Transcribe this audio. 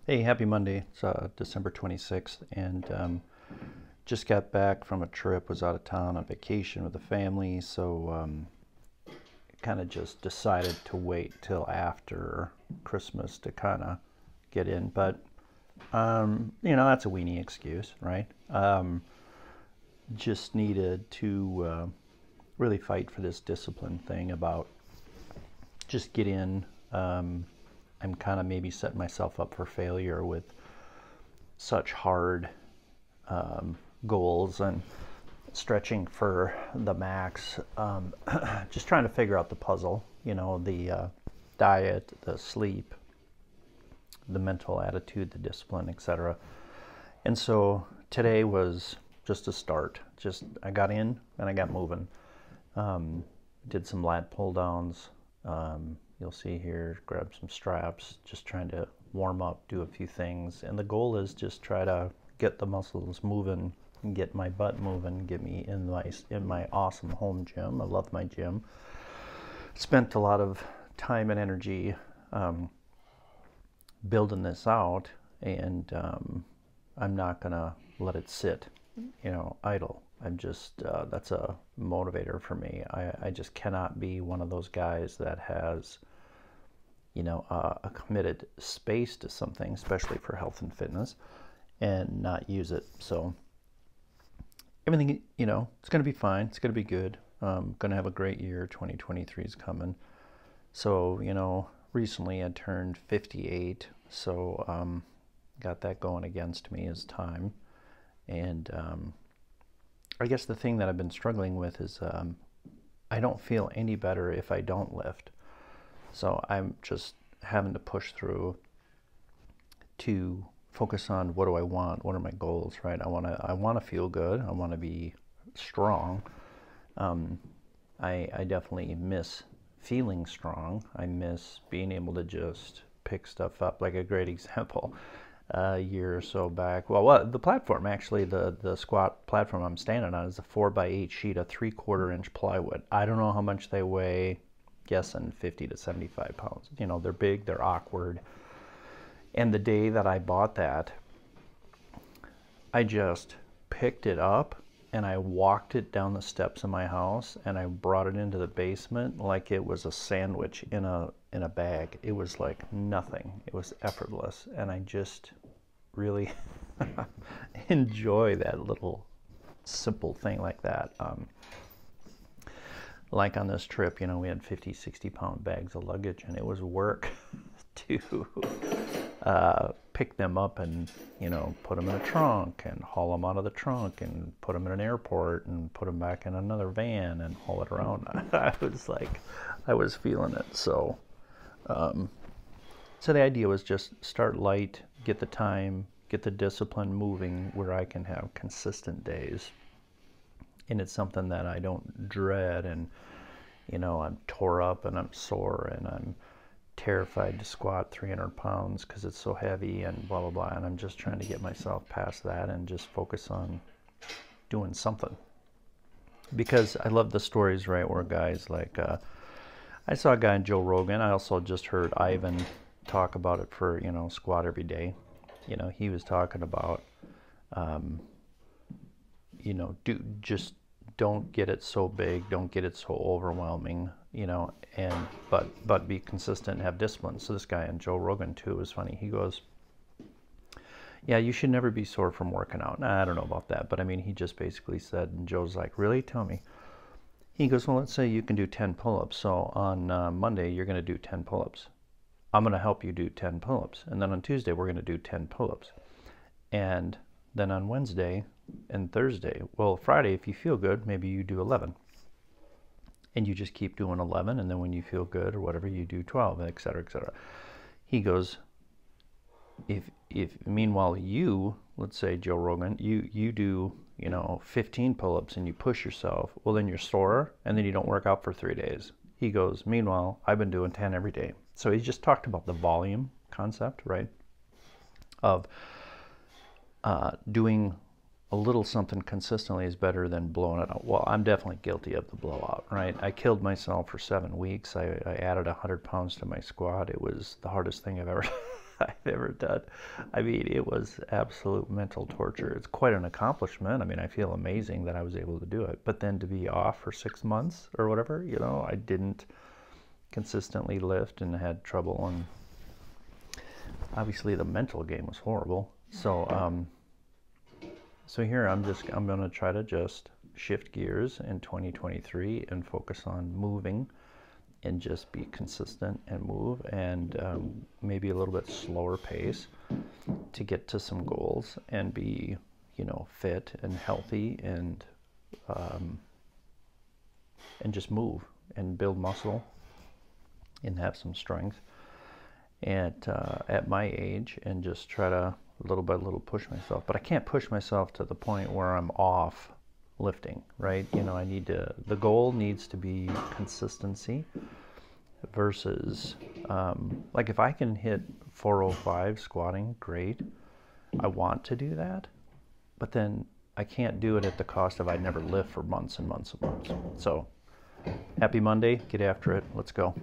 Hey, happy Monday. It's December 26th, and just got back from a trip, was out of town on vacation with the family, so kind of just decided to wait till after Christmas to kind of get in. But, that's a weenie excuse, right? Just needed to really fight for this discipline thing about just get in. I'm kind of maybe setting myself up for failure with such hard goals and stretching for the max. Just trying to figure out the puzzle, the diet, the sleep, the mental attitude, the discipline, etc. And so today was just a start. Just I got in and I got moving. Um, did some lat pull downs. You'll see here, grab some straps, just trying to warm up, do a few things. And the goal is just try to get the muscles moving and get my butt moving, get me in my awesome home gym. I love my gym. Spent a lot of time and energy building this out, and I'm not gonna let it sit, idle. I'm just that's a motivator for me. I just cannot be one of those guys that has a committed space to something, especially for health and fitness, and not use it. So everything, it's going to be fine. It's going to be good. Going to have a great year. 2023 is coming. So, recently I turned 58. So, got that going against me as time. And I guess the thing that I've been struggling with is I don't feel any better if I don't lift. So I'm just having to push through to focus on what do I want, what are my goals, right? I want to feel good, I want to be strong. I definitely miss feeling strong. I miss being able to just pick stuff up. Like a great example, a year or so back. Well, the platform actually, the squat platform I'm standing on is a 4x8 sheet of 3/4 inch plywood. I don't know how much they weigh, guessing 50 to 75 pounds. They're big, they're awkward. And the day that I bought that, I just picked it up and I walked it down the steps of my house and I brought it into the basement like it was a sandwich in a bag. It was like nothing. It was effortless, and I just really enjoy that little simple thing like that. Like on this trip, we had 50, 60-pound bags of luggage, and it was work to pick them up and, put them in a trunk and haul them out of the trunk and put them in an airport and put them back in another van and haul it around. I was feeling it. So the idea was just start light, get the time, get the discipline moving where I can have consistent days. And it's something that I don't dread, and I'm tore up and I'm sore and I'm terrified to squat 300 pounds because it's so heavy and blah blah blah, and I'm just trying to get myself past that and just focus on doing something, because I love the stories, right, where guys like I saw a guy in Joe Rogan. I also just heard Ivan talk about it for squat every day. He was talking about do just don't get it so big, don't get it so overwhelming, and but be consistent and have discipline. So this guy, and Joe Rogan too, was funny. He goes, yeah, you should never be sore from working out. Nah, I don't know about that, but I mean, he just basically said, and Joe's like, really? Tell me. He goes, well, let's say you can do 10 pull-ups. So on Monday, you're going to do 10 pull-ups. I'm going to help you do 10 pull-ups. And then on Tuesday, we're going to do 10 pull-ups. And then on Wednesday and Thursday, well, Friday, if you feel good, maybe you do 11. And you just keep doing 11. And then when you feel good or whatever, you do 12, et cetera, et cetera. He goes, if meanwhile you, let's say Joe Rogan, you do 15 pull-ups and you push yourself, well, then you're sore and then you don't work out for 3 days. He goes, meanwhile, I've been doing 10 every day. So he just talked about the volume concept, right, of doing a little something consistently is better than blowing it out. Well, I'm definitely guilty of the blowout, right? I killed myself for 7 weeks. I added 100 pounds to my squat. It was the hardest thing I've ever I've ever done. I mean, it was absolute mental torture. It's quite an accomplishment. I mean, I feel amazing that I was able to do it. But then to be off for 6 months or whatever, you know, I didn't consistently lift and had trouble. And obviously the mental game was horrible. So, so here I'm going to try to just shift gears in 2023 and focus on moving and just be consistent and move, and maybe a little bit slower pace to get to some goals and be, you know, fit and healthy, and just move and build muscle and have some strength at my age, and just try to little by little push myself. But I can't push myself to the point where I'm off lifting, right? You know, the goal needs to be consistency versus, like if I can hit 405 squatting, great. I want to do that, but then I can't do it at the cost of I never lift for months and months and months. So happy Monday, get after it, let's go.